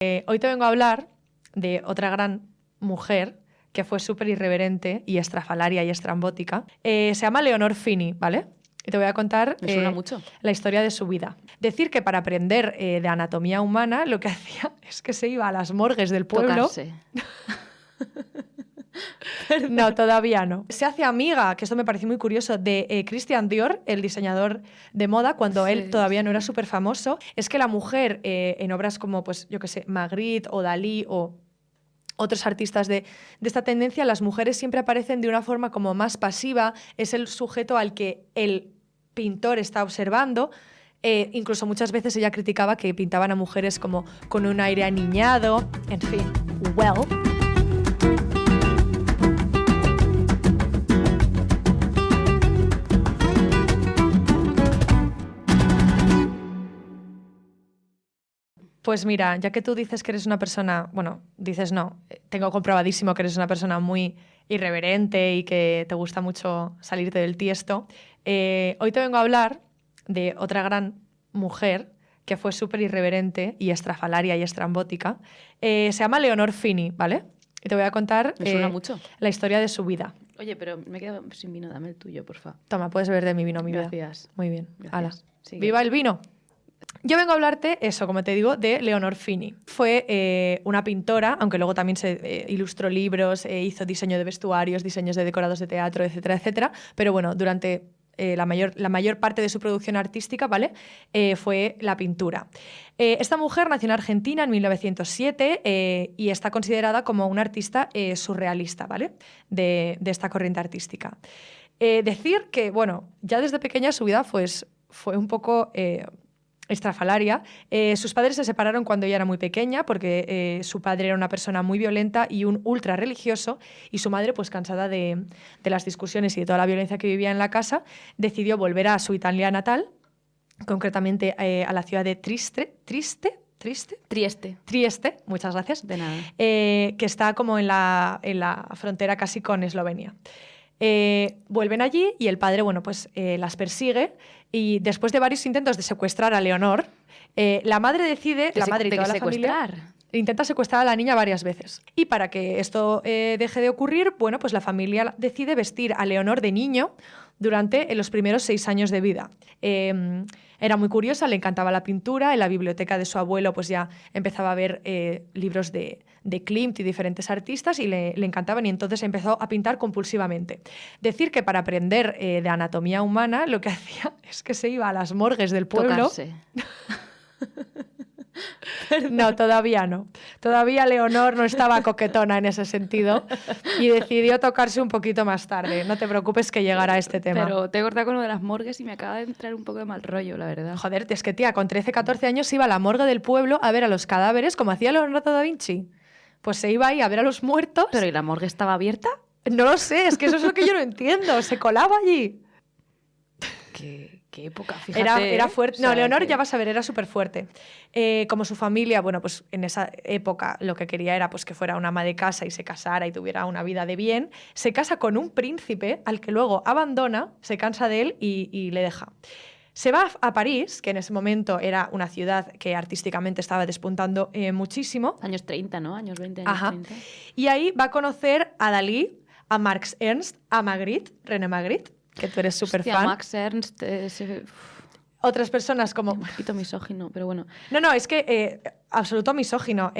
Hoy te vengo a hablar de otra gran mujer que fue súper irreverente y estrafalaria y estrambótica. Se llama Leonor Fini, ¿vale? Y te voy a contar Me suena mucho. la historia de su vida. Decir que para aprender de anatomía humana lo que hacía es que se iba a las morgues del pueblo. Tocarse. No, todavía no. Se hace amiga, que esto me pareció muy curioso, de Christian Dior, el diseñador de moda, cuando él todavía no era súper famoso. Es que la mujer en obras como, pues, yo qué sé, Magritte o Dalí o otros artistas de esta tendencia, las mujeres siempre aparecen de una forma como más pasiva, es el sujeto al que el pintor está observando. Incluso muchas veces ella criticaba que pintaban a mujeres como con un aire aniñado, en fin, well. Pues mira, ya que tú dices que eres una persona, bueno, dices no, tengo comprobadísimo que eres una persona muy irreverente y que te gusta mucho salirte del tiesto, hoy te vengo a hablar de otra gran mujer que fue súper irreverente y estrafalaria y estrambótica. Se llama Leonor Fini, ¿vale? Y te voy a contar Me suena mucho. la historia de su vida. Oye, pero me he quedado sin vino, dame el tuyo, porfa. Toma, puedes beber de mi vino, mi vida. Gracias. Muy bien. Gracias. Hala. Sigue. ¡Viva el vino! Yo vengo a hablarte, eso, como te digo, de Leonor Fini. Fue una pintora, aunque luego también se ilustró libros, hizo diseño de vestuarios, diseños de decorados de teatro, etcétera, etcétera. Pero bueno, durante la mayor parte de su producción artística, ¿vale? Fue la pintura. Esta mujer nació en Argentina en 1907 y está considerada como una artista surrealista, ¿vale? De esta corriente artística. Decir que, bueno, ya desde pequeña su vida pues, fue un poco estrafalaria. Sus padres se separaron cuando ella era muy pequeña porque su padre era una persona muy violenta y un ultra religioso, y su madre, pues cansada de las discusiones y de toda la violencia que vivía en la casa, decidió volver a su Italia natal, concretamente a la ciudad de Trieste, muchas gracias. De nada. Que está como en la frontera casi con Eslovenia. Vuelven allí y el padre, bueno, pues las persigue, y después de varios intentos de secuestrar a Leonor, la madre decide, la madre y toda la familia intenta secuestrar a la niña varias veces. Y para que esto deje de ocurrir, bueno, pues la familia decide vestir a Leonor de niño durante los primeros 6 años de vida. Era muy curiosa, le encantaba la pintura. En la biblioteca de su abuelo pues ya empezaba a ver libros de Klimt y diferentes artistas, y le encantaban, y entonces empezó a pintar compulsivamente. Decir que para aprender de anatomía humana lo que hacía es que se iba a las morgues del pueblo. Tocarse. No, todavía no. Todavía Leonor no estaba coquetona en ese sentido y decidió tocarse un poquito más tarde. No te preocupes que llegará este tema. Pero te he cortado con lo de las morgues y me acaba de entrar un poco de mal rollo, la verdad. Joder, es que tía, con 13, 14 años iba a la morgue del pueblo a ver a los cadáveres como hacía Leonardo da Vinci. Pues se iba ahí a ver a los muertos. ¿Pero y la morgue estaba abierta? No lo sé, es que eso es lo que yo no entiendo. Se colaba allí. Qué época, fíjate. Era fuerte. O sea, no, Leonor, ya vas a ver, era súper fuerte. Como su familia, bueno, pues en esa época lo que quería era pues, que fuera una ama de casa y se casara y tuviera una vida de bien. Se casa con un príncipe al que luego abandona, se cansa de él y le deja. Se va a París, que en ese momento era una ciudad que artísticamente estaba despuntando muchísimo. Años 30, ¿no? Años 20, años Ajá. 30. Y ahí va a conocer a Dalí, a Marx Ernst, a Magritte, René Magritte, que tú eres súper fan. Max Ernst, Otras personas como... un poquito misógino, pero bueno. No, es que absoluto misógino.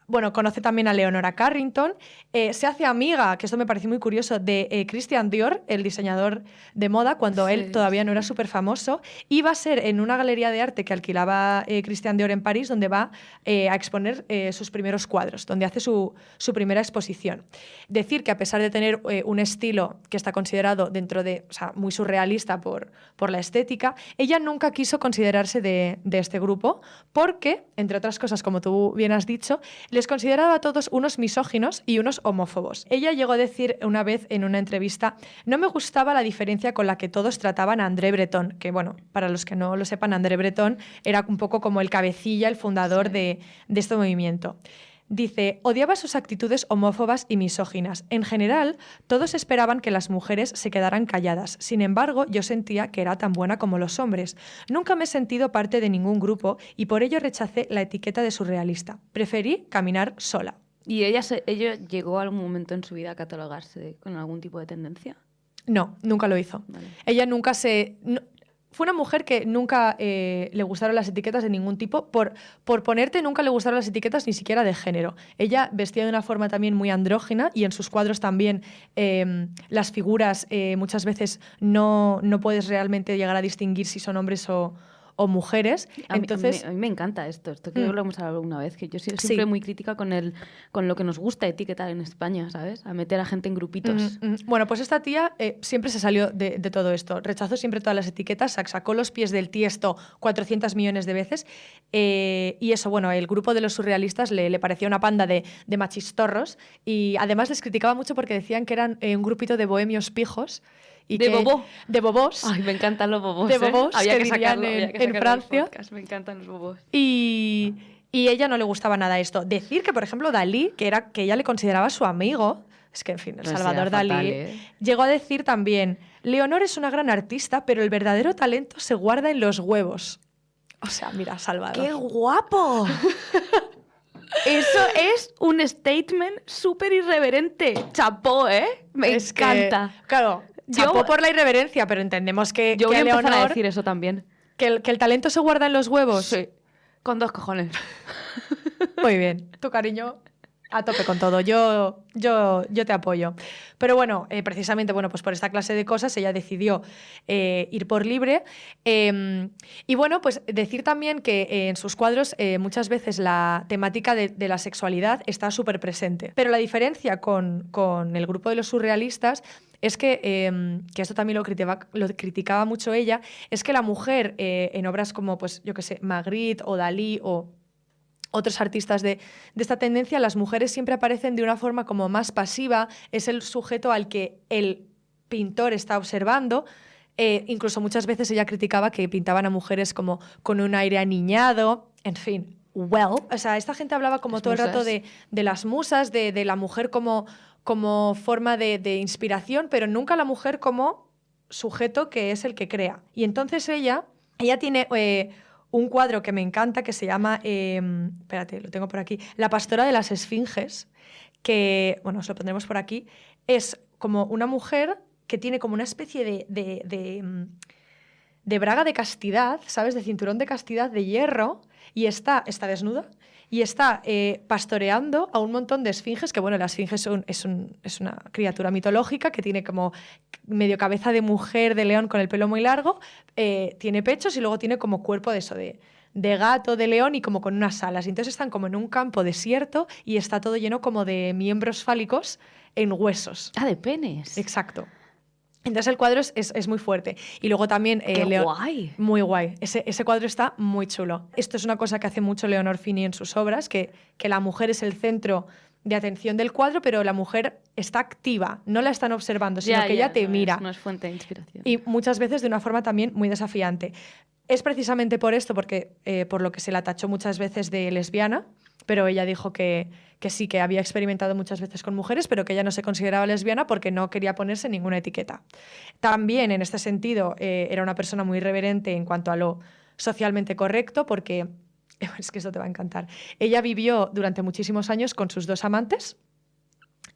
Bueno, conoce también a Leonora Carrington. Se hace amiga, que esto me pareció muy curioso, de Christian Dior, el diseñador de moda, cuando él todavía no era súper famoso. Y va a ser en una galería de arte que alquilaba Christian Dior en París, donde va a exponer sus primeros cuadros, donde hace su primera exposición. Decir que a pesar de tener un estilo que está considerado dentro de, o sea, muy surrealista por la estética, ella nunca quiso considerarse de este grupo porque, entre otras cosas, como tú bien has dicho, les consideraba a todos unos misóginos y unos homófobos. Ella llegó a decir una vez en una entrevista: no me gustaba la diferencia con la que todos trataban a André Breton, que bueno, para los que no lo sepan, André Breton era un poco como el cabecilla, el fundador de este movimiento. Dice, odiaba sus actitudes homófobas y misóginas. En general, todos esperaban que las mujeres se quedaran calladas. Sin embargo, yo sentía que era tan buena como los hombres. Nunca me he sentido parte de ningún grupo y por ello rechacé la etiqueta de surrealista. Preferí caminar sola. ¿Y ella llegó a algún momento en su vida a catalogarse con algún tipo de tendencia? No, nunca lo hizo. Vale. Ella nunca se... Fue una mujer que nunca le gustaron las etiquetas de ningún tipo. Por ponerte, nunca le gustaron las etiquetas ni siquiera de género. Ella vestía de una forma también muy andrógina y en sus cuadros también las figuras muchas veces no puedes realmente llegar a distinguir si son hombres o mujeres. Entonces, a mí me encanta esto que lo hemos hablado alguna vez, que yo soy siempre muy crítica con lo que nos gusta etiquetar en España, ¿sabes? A meter a gente en grupitos. Bueno, pues esta tía siempre se salió de todo esto. Rechazó siempre todas las etiquetas, sacó los pies del tiesto 400 millones de veces. Y eso, bueno, el grupo de los surrealistas le parecía una panda de machistorros y además les criticaba mucho porque decían que eran un grupito de bohemios pijos. De bobós. Ay, me encantan los bobós. De bobós Había que vivían en Francia. Me encantan los bobós. Y ella no le gustaba nada esto. Decir que, por ejemplo, Dalí, que ella le consideraba su amigo, es que, en fin, el Salvador Dalí, llegó a decir también, Leonor es una gran artista, pero el verdadero talento se guarda en los huevos. O sea, mira, Salvador. ¡Qué guapo! Eso es un statement súper irreverente. Chapó, ¿eh? Me encanta. Claro, chapó por la irreverencia, pero entendemos que yo voy a empezar Leonor, a decir eso también. Que el talento se guarda en los huevos. Sí, con 2 cojones. Muy bien, tu cariño a tope con todo. Yo te apoyo. Pero bueno, precisamente pues por esta clase de cosas ella decidió ir por libre. Y bueno, pues decir también que en sus cuadros muchas veces la temática de la sexualidad está súper presente. Pero la diferencia con el grupo de los surrealistas es que esto también lo criticaba mucho ella, es que la mujer en obras como, pues yo qué sé, Magritte o Dalí o otros artistas de esta tendencia, las mujeres siempre aparecen de una forma como más pasiva, es el sujeto al que el pintor está observando. Incluso muchas veces ella criticaba que pintaban a mujeres como con un aire aniñado, en fin, o sea, esta gente hablaba como todo el rato de las musas, de la mujer como forma de inspiración, pero nunca la mujer como sujeto que es el que crea. Y entonces ella tiene un cuadro que me encanta que se llama, espérate, lo tengo por aquí, La pastora de las esfinges, que, bueno, os lo pondremos por aquí, es como una mujer que tiene como una especie de braga de castidad, ¿sabes? De cinturón de castidad de hierro, y está desnuda y está pastoreando a un montón de esfinges, que bueno, la esfinge es una criatura mitológica que tiene como medio cabeza de mujer, de león con el pelo muy largo, tiene pechos y luego tiene como cuerpo de gato, de león y como con unas alas. Y entonces están como en un campo desierto y está todo lleno como de miembros fálicos en huesos. Ah, de penes. Exacto. Entonces el cuadro es muy fuerte. Y luego también... ¡Qué guay! Muy guay. Ese cuadro está muy chulo. Esto es una cosa que hace mucho Leonor Fini en sus obras, que la mujer es el centro de atención del cuadro, pero la mujer está activa. No la están observando, sino que ella te mira. No es fuente de inspiración. Y muchas veces de una forma también muy desafiante. Es precisamente por esto, por lo que se la tachó muchas veces de lesbiana, pero ella dijo que sí, que había experimentado muchas veces con mujeres, pero que ella no se consideraba lesbiana porque no quería ponerse ninguna etiqueta. También, en este sentido, era una persona muy irreverente en cuanto a lo socialmente correcto, porque, es que esto te va a encantar, ella vivió durante muchísimos años con sus 2 amantes,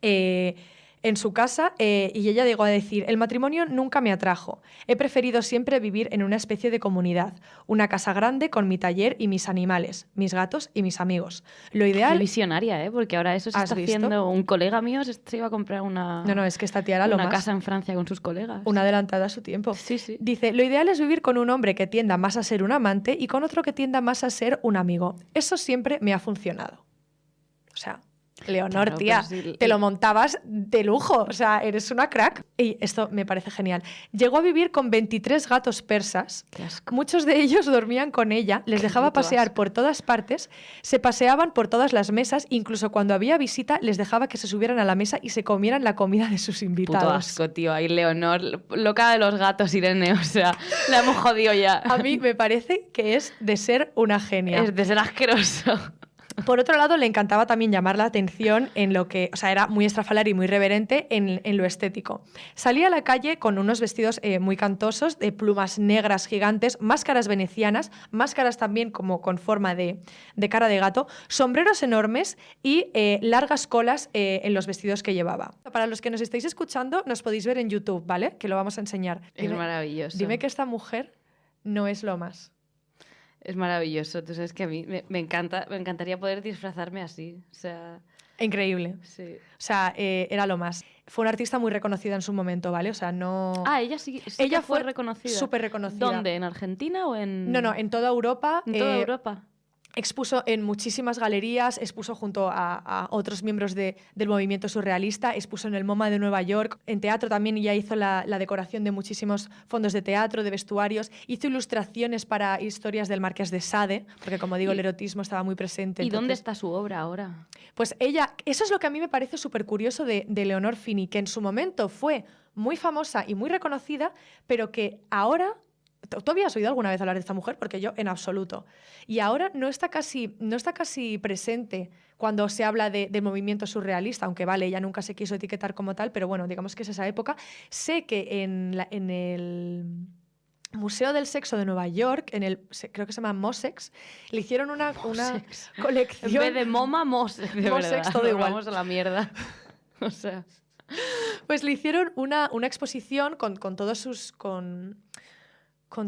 en su casa, y ella llegó a decir: el matrimonio nunca me atrajo. He preferido siempre vivir en una especie de comunidad, una casa grande con mi taller y mis animales, mis gatos y mis amigos. Lo ideal... Qué visionaria, ¿eh? Porque ahora eso se está haciendo. Un colega mío se iba a comprar una... No, es que esta tía era lo más... Una casa en Francia con sus colegas. Una adelantada a su tiempo. Sí, sí. Dice: lo ideal es vivir con un hombre que tienda más a ser un amante y con otro que tienda más a ser un amigo. Eso siempre me ha funcionado. O sea... Leonor, claro, tía, sí, te lo montabas de lujo, o sea, eres una crack. Y esto me parece genial. Llegó a vivir con 23 gatos persas. Muchos de ellos dormían con ella, les dejaba pasear por todas partes, se paseaban por todas las mesas, incluso cuando había visita les dejaba que se subieran a la mesa y se comieran la comida de sus invitados. Puto asco, tío. Ahí Leonor, loca de los gatos, Irene, o sea, la hemos jodido ya. A mí me parece que es de ser una genia. Es de ser asqueroso. Por otro lado, le encantaba también llamar la atención en lo que, o sea, era muy estrafalario y muy reverente en lo estético. Salía a la calle con unos vestidos muy cantosos, de plumas negras gigantes, máscaras venecianas, máscaras también como con forma de cara de gato, sombreros enormes y largas colas en los vestidos que llevaba. Para los que nos estáis escuchando, nos podéis ver en YouTube, ¿vale? Que lo vamos a enseñar. Es maravilloso. Dime que esta mujer no es lo más. Es maravilloso. Tú sabes que a mí me encantaría poder disfrazarme así. O sea... Increíble. Sí. O sea, era lo más. Fue una artista muy reconocida en su momento, ¿vale? O sea, no... Ah, ella sí ella fue reconocida. Súper reconocida. ¿Dónde? ¿En Argentina o en...? No, en toda Europa. ¿En toda Europa? Expuso en muchísimas galerías, expuso junto a otros miembros del movimiento surrealista, expuso en el MoMA de Nueva York, en teatro también ya hizo la decoración de muchísimos fondos de teatro, de vestuarios, hizo ilustraciones para historias del Marqués de Sade, porque como digo, el erotismo estaba muy presente. ¿Y dónde está su obra ahora? Pues ella, eso es lo que a mí me parece súper curioso de Leonor Fini, que en su momento fue muy famosa y muy reconocida, pero que ahora... ¿Tú habías oído alguna vez hablar de esta mujer? Porque yo en absoluto. Y ahora no está casi presente cuando se habla del movimiento surrealista, aunque vale, ella nunca se quiso etiquetar como tal, pero bueno, digamos que es esa época. Sé que en el Museo del Sexo de Nueva York, creo que se llama Mossex, le hicieron una colección... En vez de MoMA, Mossex, de Mossex, verdad. todo igual. Vamos a la mierda. O sea... Pues le hicieron una exposición con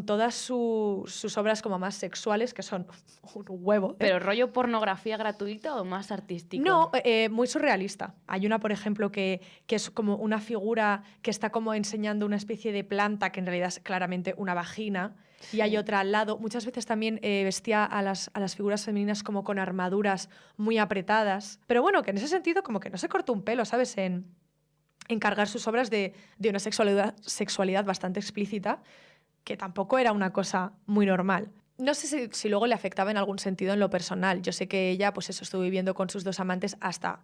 todas sus obras como más sexuales, que son un huevo. ¿Pero rollo pornografía gratuita o más artístico? No, muy surrealista. Hay una, por ejemplo, que es como una figura que está como enseñando una especie de planta que en realidad es claramente una vagina. Sí. Y hay otra al lado. Muchas veces también vestía a las figuras femeninas como con armaduras muy apretadas. Pero bueno, que en ese sentido como que no se cortó un pelo, ¿sabes? En cargar sus obras de una sexualidad bastante explícita, que tampoco era una cosa muy normal. No sé si luego le afectaba en algún sentido en lo personal. Yo sé que ella, pues eso, estuvo viviendo con sus dos amantes hasta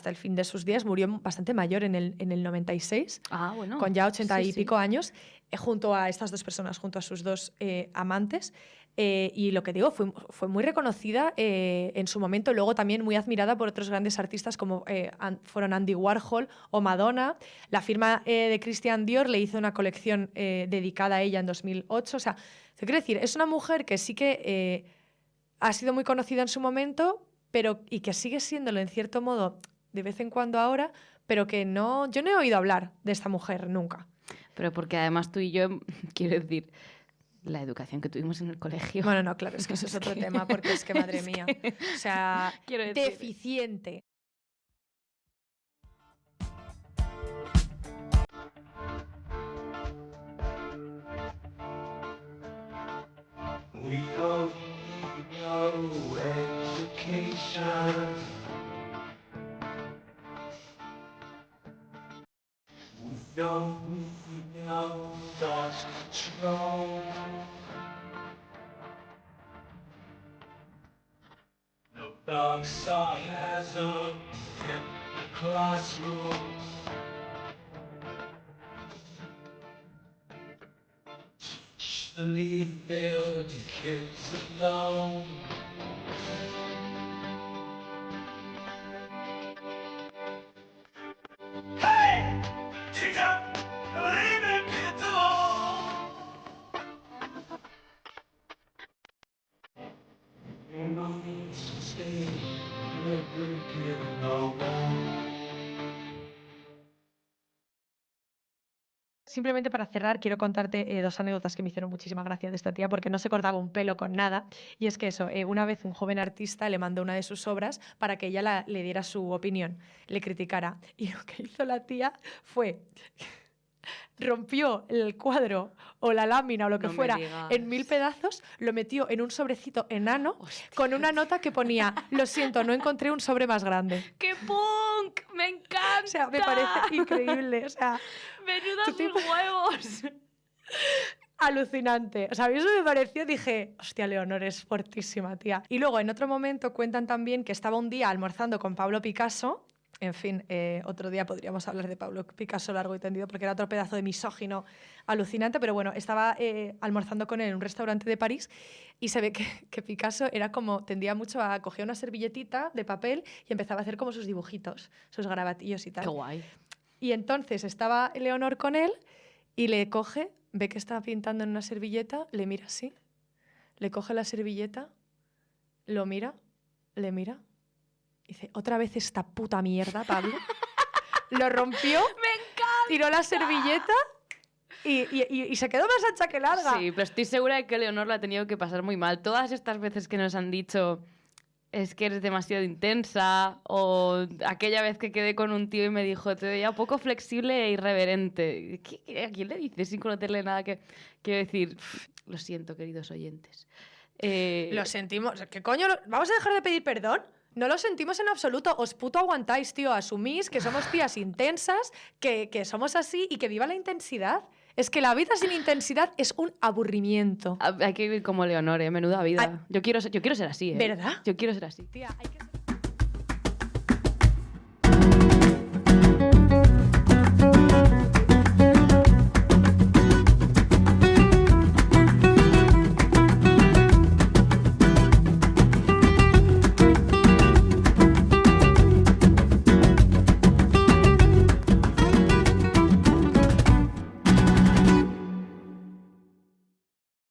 el fin de sus días. Murió bastante mayor en el 96, bueno, con ya 80 y pico años, junto a estas dos personas, junto a sus dos amantes. Y lo que digo, fue muy reconocida en su momento, luego también muy admirada por otros grandes artistas como fueron Andy Warhol o Madonna. La firma de Christian Dior le hizo una colección dedicada a ella en 2008. O sea, te quiero decir, es una mujer que sí que ha sido muy conocida en su momento, y que sigue siéndolo en cierto modo de vez en cuando ahora, pero que no, yo no he oído hablar de esta mujer nunca. Pero porque además tú y yo, quiero decir... La educación que tuvimos en el colegio. Bueno, no, claro, es que eso es otro tema, porque es que, madre mía, o sea, deficiente. We don't know education. We don't know thought control. No dark sarcasm in the classroom. Leave the kids alone. Hey, teacher, leave the kids alone. You no need to stay, never give no one. Simplemente para cerrar, quiero contarte dos anécdotas que me hicieron muchísima gracia de esta tía, porque no se cortaba un pelo con nada. Y es que eso, una vez un joven artista le mandó una de sus obras para que ella le diera su opinión, le criticara. Y lo que hizo la tía fue... rompió el cuadro o la lámina o lo que fuera en 1000 pedazos, lo metió en un sobrecito enano. Hostia. Con una nota que ponía: lo siento, no encontré un sobre más grande. ¡Qué punk! ¡Me encanta! O sea, me parece increíble. O sea, ¡menudos sus huevos! Alucinante. O sea, a mí eso me pareció, dije, hostia, Leonor es fuertísima, tía. Y luego, en otro momento, cuentan también que estaba un día almorzando con Pablo Picasso En fin, otro día podríamos hablar de Pablo Picasso largo y tendido porque era otro pedazo de misógino alucinante, pero bueno, estaba almorzando con él en un restaurante de París y se ve que Picasso era como, tendía mucho a coger una servilletita de papel y empezaba a hacer como sus dibujitos, sus garabatillos y tal. Qué guay. Y entonces estaba Leonor con él y le coge, ve que estaba pintando en una servilleta, le mira así, le coge la servilleta, lo mira, le mira. Dice, otra vez esta puta mierda, Pablo. Lo rompió, ¡Me encanta! tiró la servilleta y se quedó más ancha que larga. Sí, pero estoy segura de que Leonor lo ha tenido que pasar muy mal. Todas estas veces que nos han dicho es que eres demasiado intensa, o aquella vez que quedé con un tío y me dijo, te veía poco flexible e irreverente. ¿A quién le dices sin conocerle nada? Quiero decir, lo siento, queridos oyentes. Lo sentimos. ¿Qué coño? ¿Vamos a dejar de pedir perdón? No lo sentimos en absoluto. Os puto aguantáis, tío. Asumís que somos tías intensas, que somos así y que viva la intensidad. Es que la vida sin intensidad es un aburrimiento. Hay que vivir como Leonor, menuda vida. Ah, Yo quiero ser así, ¿eh? ¿Verdad? Yo quiero ser así. Tía, hay que ser...